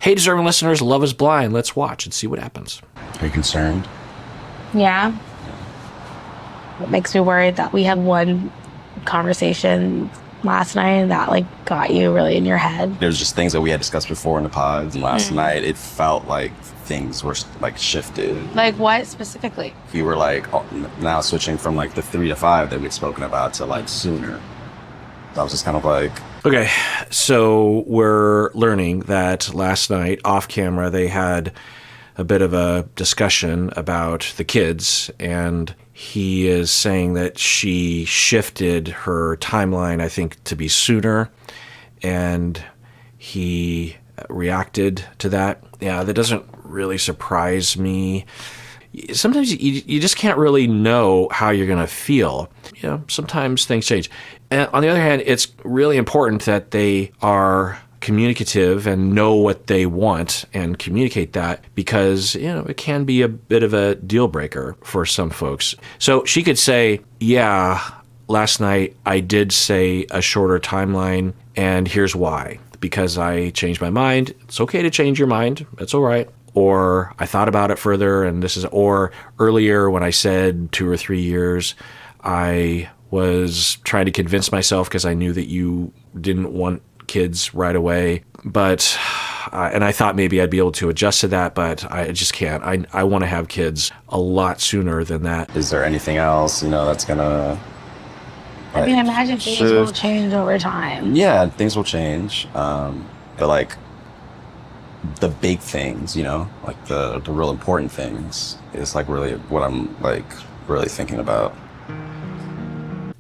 Hey, deserving listeners, Love is Blind. Let's watch and see what happens. Are you concerned? Yeah. It makes me worried that we had one conversation last night that like got you really in your head. There's just things that we had discussed before in the pods. Last night, it felt like things were like shifted. Like what specifically? We were like now switching from like the 3 to 5 that we'd spoken about to like sooner. I was just kind of like... Okay, so we're learning that last night, off camera, they had a bit of a discussion about the kids, and he is saying that she shifted her timeline, I think, to be sooner, and he reacted to that. Yeah, that doesn't really surprise me. Sometimes you just can't really know how you're going to feel. You know, sometimes things change. And on the other hand, it's really important that they are communicative and know what they want and communicate that, because, you know, it can be a bit of a deal breaker for some folks. So she could say, yeah, last night I did say a shorter timeline, and here's why. Because I changed my mind. It's okay to change your mind. That's all right. Or I thought about it further, and this is, or earlier when I said 2 or 3 years, I was trying to convince myself because I knew that you didn't want kids right away. But, and I thought maybe I'd be able to adjust to that, but I just can't. I want to have kids a lot sooner than that. Is there anything else, you know, that's gonna... I mean, imagine things will change over time. Yeah, things will change. But like the big things, you know, like the real important things is like really what I'm like really thinking about.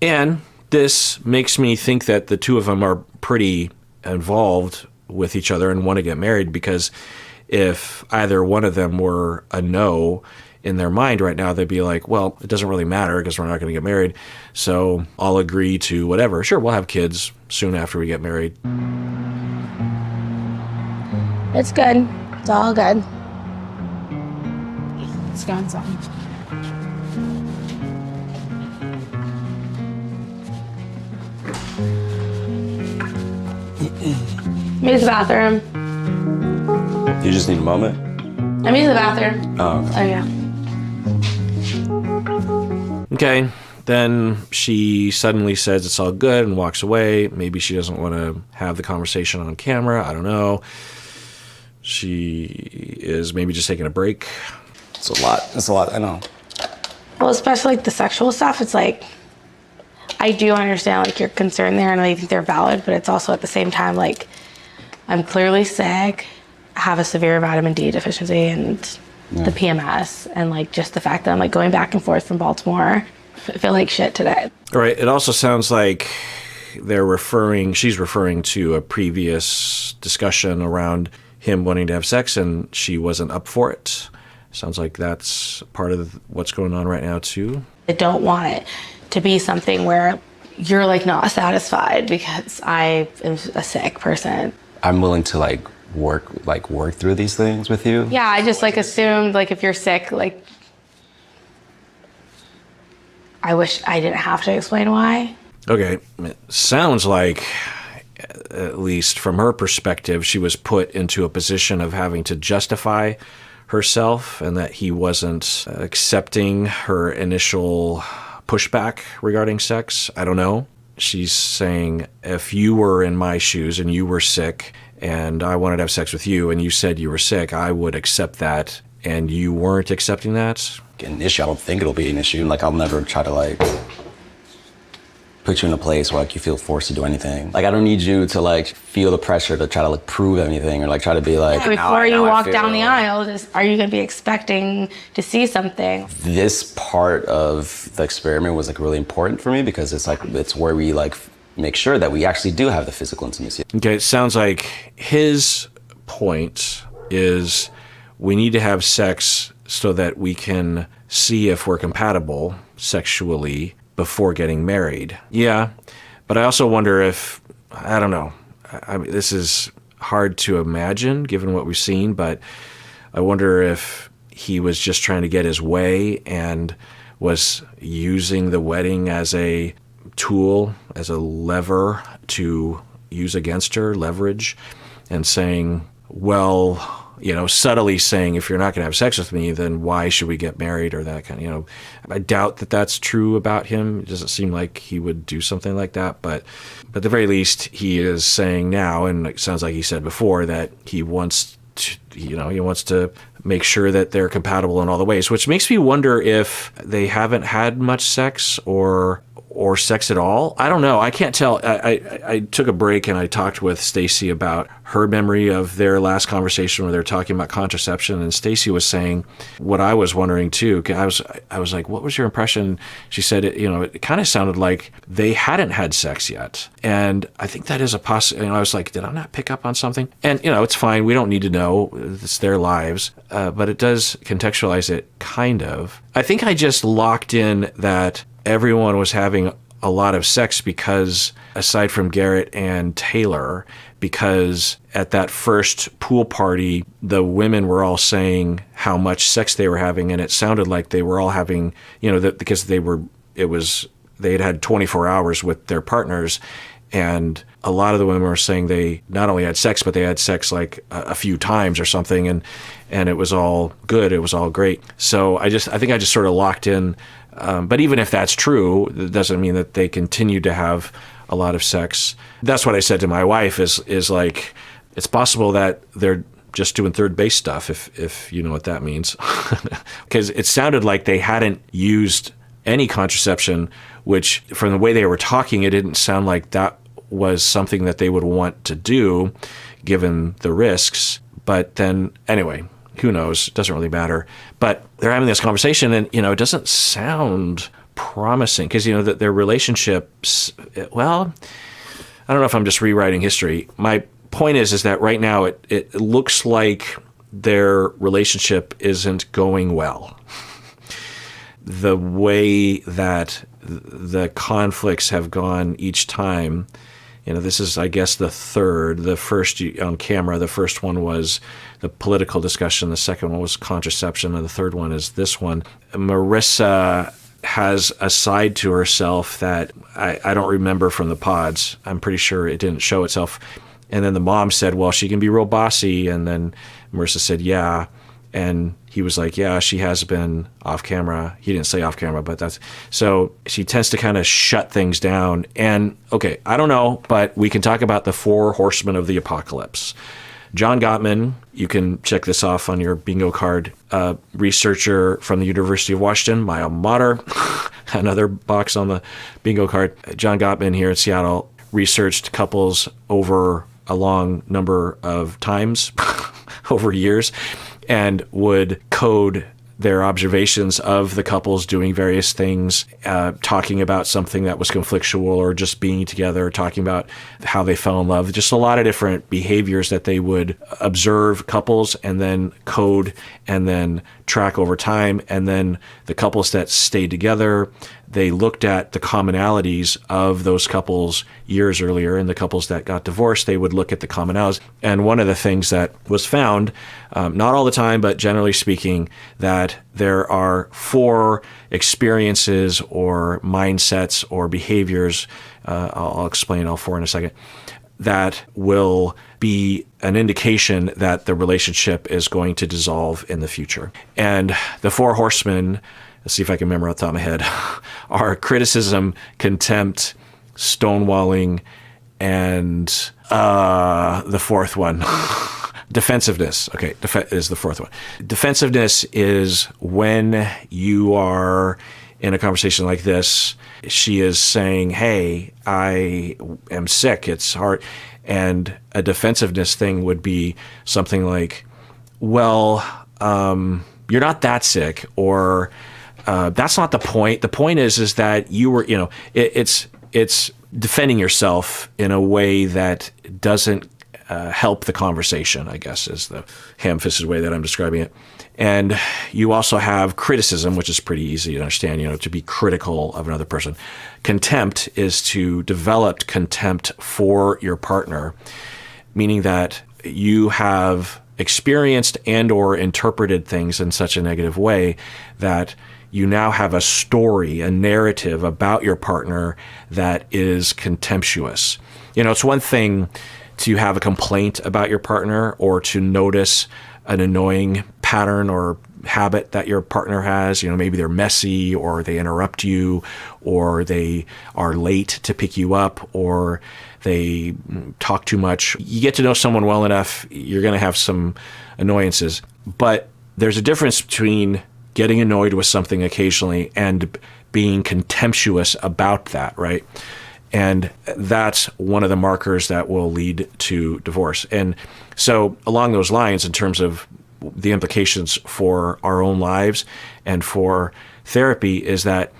And this makes me think that the two of them are pretty involved with each other and want to get married, because if either one of them were a no in their mind right now, they'd be like, well, it doesn't really matter because we're not going to get married, so I'll agree to whatever. Sure, we'll have kids soon after we get married. It's good. It's all good. It's going so. I'm use the bathroom. You just need a moment? I'm using the bathroom. Oh, okay. Oh, yeah. Okay, then she suddenly says it's all good and walks away. Maybe she doesn't want to have the conversation on camera. I don't know. She is maybe just taking a break. It's a lot. It's a lot, I know. Well, especially like the sexual stuff, it's like, I do understand like your concern there, and I think they're valid, but it's also at the same time like, I'm clearly sick, I have a severe vitamin D deficiency and the PMS, and like just the fact that I'm like going back and forth from Baltimore, I feel like shit today. All right, it also sounds like she's referring to a previous discussion around him wanting to have sex, and she wasn't up for it. Sounds like that's part of what's going on right now too. I don't want it to be something where you're like not satisfied because I am a sick person. I'm willing to like work through these things with you. Yeah, I just like assumed like if you're sick, like I wish I didn't have to explain why. Okay, it sounds like, at least from her perspective, she was put into a position of having to justify herself, and that he wasn't accepting her initial pushback regarding sex. I don't know. She's saying, if you were in my shoes and you were sick and I wanted to have sex with you and you said you were sick, I would accept that, and you weren't accepting that. An issue, I don't think it'll be an issue. Like, I'll never try to like put you in a place where like you feel forced to do anything. Like, I don't need you to like feel the pressure to try to like prove anything or like try to be like, before you walk down the aisle, are you going to be expecting to see something? This part of the experiment was like really important for me, because it's like, it's where we like make sure that we actually do have the physical intimacy. Okay, it sounds like his point is we need to have sex so that we can see if we're compatible sexually before getting married. Yeah, but I also wonder if, I don't know, I mean, this is hard to imagine given what we've seen, but I wonder if he was just trying to get his way and was using the wedding as a tool, as a lever to use against her, leverage, and saying, well, subtly saying, if you're not going to have sex with me, then why should we get married, or that kind of, I doubt that that's true about him. It doesn't seem like he would do something like that, but at the very least, he is saying now, and it sounds like he said before, that he wants to, he wants to make sure that they're compatible in all the ways, which makes me wonder if they haven't had much sex or sex at all. I don't know. I can't tell. I took a break and I talked with Stacy about her memory of their last conversation where they're talking about contraception, and Stacy was saying what I was wondering too. I was like, what was your impression? She said, it kind of sounded like they hadn't had sex yet. And I think that is a possibility. I was like, did I not pick up on something? And, it's fine. We don't need to know. It's their lives. But it does contextualize it, kind of. I think I just locked in that everyone was having a lot of sex because, aside from Garrett and Taylor, because at that first pool party, the women were all saying how much sex they were having, and it sounded like they were all having, because they had had 24 hours with their partners, and a lot of the women were saying they not only had sex, but they had sex like a few times or something, and it was all good, it was all great. So I think I just sort of locked in. But even if that's true, it doesn't mean that they continue to have a lot of sex. That's what I said to my wife is like, it's possible that they're just doing third base stuff, if you know what that means. Because it sounded like they hadn't used any contraception, which from the way they were talking, it didn't sound like that was something that they would want to do given the risks. But then anyway, who knows? It doesn't really matter. But they're having this conversation, and, it doesn't sound promising because, that their relationships, well, I don't know if I'm just rewriting history. My point is that right now it looks like their relationship isn't going well. The way that the conflicts have gone each time, this is, I guess, the third. The first on camera, the first one was the political discussion. The second one was contraception. And the third one is this one. Marissa has a side to herself that I don't remember from the pods. I'm pretty sure it didn't show itself. And then the mom said, well, she can be real bossy. And then Marissa said, yeah. And he was like, yeah, she has been off camera. He didn't say off camera, but that's... So she tends to kind of shut things down. And, okay, I don't know, but we can talk about the 4 horsemen of the apocalypse. John Gottman, you can check this off on your bingo card, researcher from the University of Washington, my alma mater, another box on the bingo card. John Gottman here in Seattle researched couples over a long number of times, over years, and would code their observations of the couples doing various things, talking about something that was conflictual or just being together, talking about how they fell in love, just a lot of different behaviors that they would observe couples and then code and then track over time. And then the couples that stayed together, they looked at the commonalities of those couples years earlier, and the couples that got divorced, they would look at the commonalities. And one of the things that was found, not all the time, but generally speaking, that there are 4 experiences or mindsets or behaviors, I'll explain all 4 in a second, that will be an indication that the relationship is going to dissolve in the future. And the 4 horsemen, let's see if I can remember off the top of my head, are criticism, contempt, stonewalling, and the 4th one, defensiveness. Okay, is the 4th one. Defensiveness is when you are in a conversation like this, she is saying, hey, I am sick, it's hard. And a defensiveness thing would be something like, well, you're not that sick, or that's not the point. The point is that you were, it's defending yourself in a way that doesn't help the conversation, I guess, is the ham-fisted way that I'm describing it. And you also have criticism, which is pretty easy to understand, to be critical of another person. Contempt is to develop contempt for your partner, meaning that you have experienced and or interpreted things in such a negative way that you now have a story, a narrative about your partner that is contemptuous. It's one thing to have a complaint about your partner or to notice an annoying pattern or habit that your partner has. Maybe they're messy, or they interrupt you, or they are late to pick you up, or they talk too much. You get to know someone well enough, you're going to have some annoyances. But there's a difference between getting annoyed with something occasionally and being contemptuous about that, right? And that's one of the markers that will lead to divorce. And so along those lines, in terms of the implications for our own lives and for therapy, is that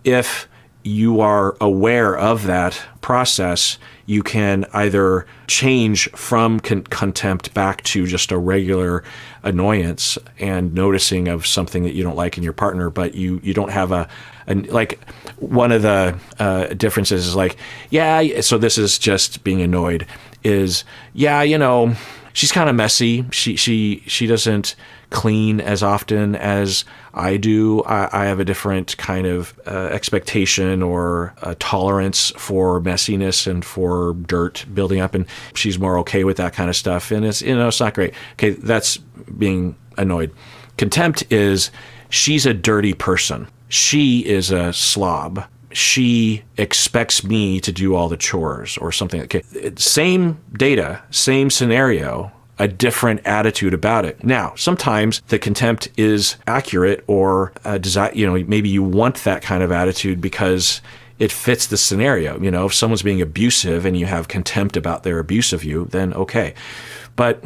if you are aware of that process, you can either change from contempt back to just a regular annoyance and noticing of something that you don't like in your partner, but you don't have like one of the differences is like, so this is just being annoyed, is, she's kind of messy. She doesn't clean as often as I do. I have a different kind of expectation or tolerance for messiness and for dirt building up, and she's more okay with that kind of stuff. And it's not great. Okay, that's being annoyed. Contempt is, she's a dirty person. She is a slob. She expects me to do all the chores or something. Okay, same data, same scenario, a different attitude about it. Now, sometimes the contempt is accurate, or maybe you want that kind of attitude because it fits the scenario. If someone's being abusive and you have contempt about their abuse of you, then okay. But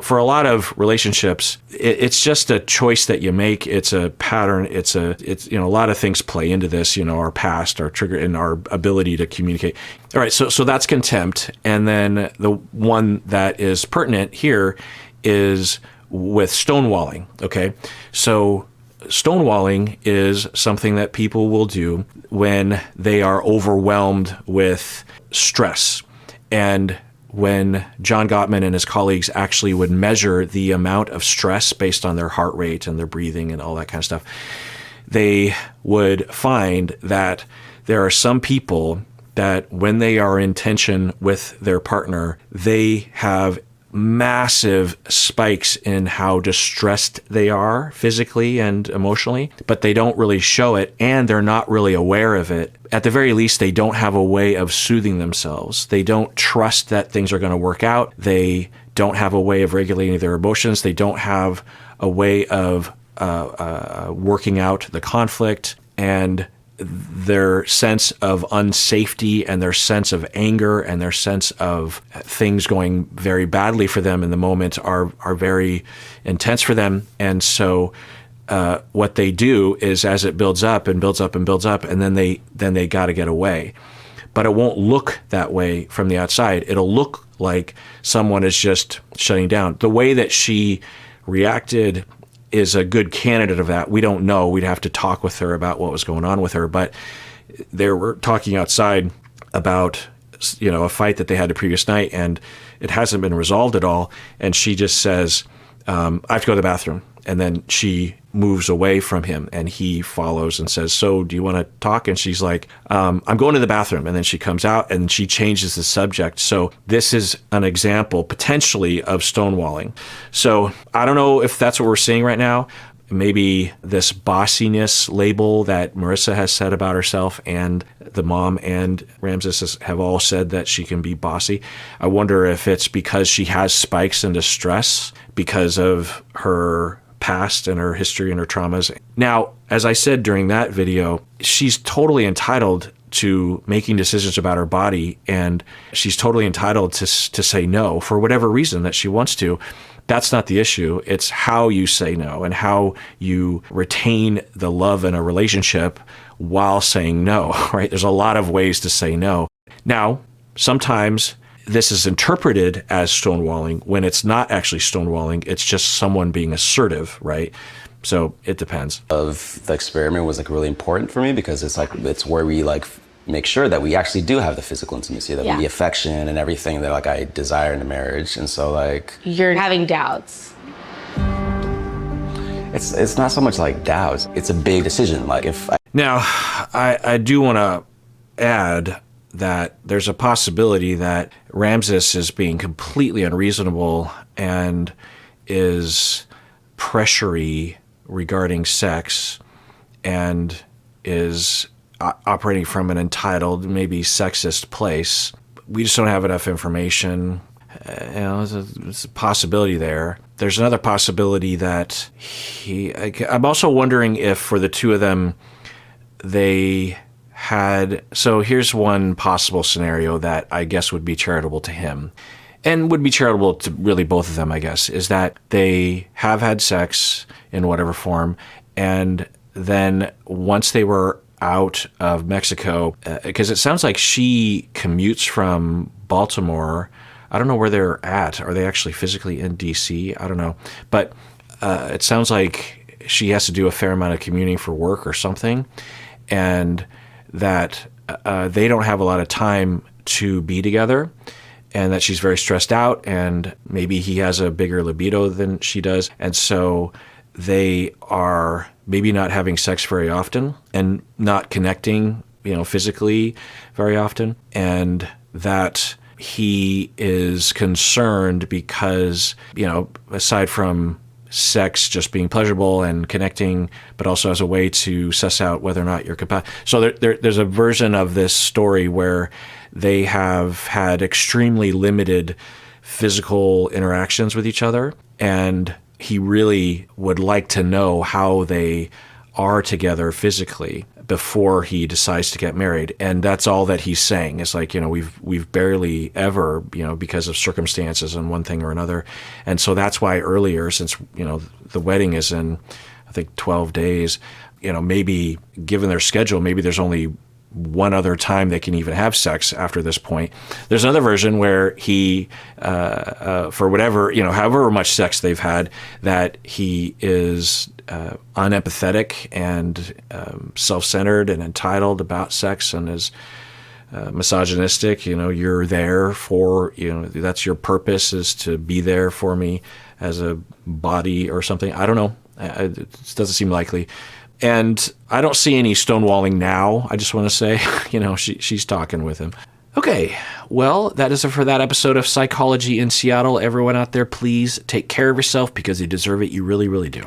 for a lot of relationships, it's just a choice that you make. It's a pattern. It's a lot of things play into this, our past, our trigger, and our ability to communicate. All right. So that's contempt. And then the one that is pertinent here is with stonewalling. Okay. So stonewalling is something that people will do when they are overwhelmed with stress. And when John Gottman and his colleagues actually would measure the amount of stress based on their heart rate and their breathing and all that kind of stuff, they would find that there are some people that when they are in tension with their partner, they have massive spikes in how distressed they are physically and emotionally, but they don't really show it, and they're not really aware of it. At the very least, they don't have a way of soothing themselves. They don't trust that things are going to work out. They don't have a way of regulating their emotions. They don't have a way of working out the conflict, and their sense of unsafety and their sense of anger and their sense of things going very badly for them in the moment are very intense for them. And so what they do is, as it builds up and builds up and builds up, and then they got to get away. But it won't look that way from the outside. It'll look like someone is just shutting down. The way that she reacted is a good candidate of that. We don't know. We'd have to talk with her about what was going on with her. But they were talking outside about, a fight that they had the previous night, and it hasn't been resolved at all. And she just says, I have to go to the bathroom. And then she moves away from him, and he follows and says, so do you want to talk? And she's like, I'm going to the bathroom. And then she comes out and she changes the subject. So this is an example potentially of stonewalling. So I don't know if that's what we're seeing right now. Maybe this bossiness label that Marissa has said about herself, and the mom and Ramses have all said that she can be bossy. I wonder if it's because she has spikes in distress because of her past and her history and her traumas. Now, as I said during that video, she's totally entitled to making decisions about her body, and she's totally entitled to say no for whatever reason that she wants to. That's not the issue. It's how you say no and how you retain the love in a relationship while saying no, right? There's a lot of ways to say no. Now, sometimes this is interpreted as stonewalling when it's not actually stonewalling. It's just someone being assertive, right? So it depends. Of the experiment was really important for me because it's where we make sure that we actually do have the physical intimacy, that the affection and everything that I desire in a marriage. And so you're having doubts. It's not so much doubts. It's a big decision. Now, I do want to add that there's a possibility that Ramses is being completely unreasonable and is pressury regarding sex and is operating from an entitled, maybe sexist place. We just don't have enough information. There's a possibility there. There's another possibility that I'm also wondering if for the two of them, they had, so here's one possible scenario that I guess would be charitable to him and would be charitable to really both of them, I guess, is that they have had sex in whatever form. And then once they were out of Mexico, because it sounds like she commutes from Baltimore. I don't know where they're at. Are they actually physically in DC? I don't know. But it sounds like she has to do a fair amount of commuting for work or something. And that they don't have a lot of time to be together, and that she's very stressed out, and maybe he has a bigger libido than she does. And so they are maybe not having sex very often and not connecting, physically very often. And that he is concerned because, aside from sex just being pleasurable and connecting, but also as a way to suss out whether or not you're compatible. So there's a version of this story where they have had extremely limited physical interactions with each other, and he really would like to know how they are together physically before he decides to get married. And that's all that he's saying. It's like, we've barely ever, because of circumstances and one thing or another. And so that's why earlier, since, the wedding is in, I think, 12 days, maybe given their schedule, maybe there's only one other time they can even have sex after this point. There's another version where he, for whatever, however much sex they've had, that he is unempathetic and self-centered and entitled about sex and is misogynistic. You're there for, that's your purpose, is to be there for me as a body or something. I don't know. It doesn't seem likely. And I don't see any stonewalling now. I just want to say, she's talking with him. Okay, well, that is it for that episode of Psychology in Seattle. Everyone out there, please take care of yourself because you deserve it. You really, really do.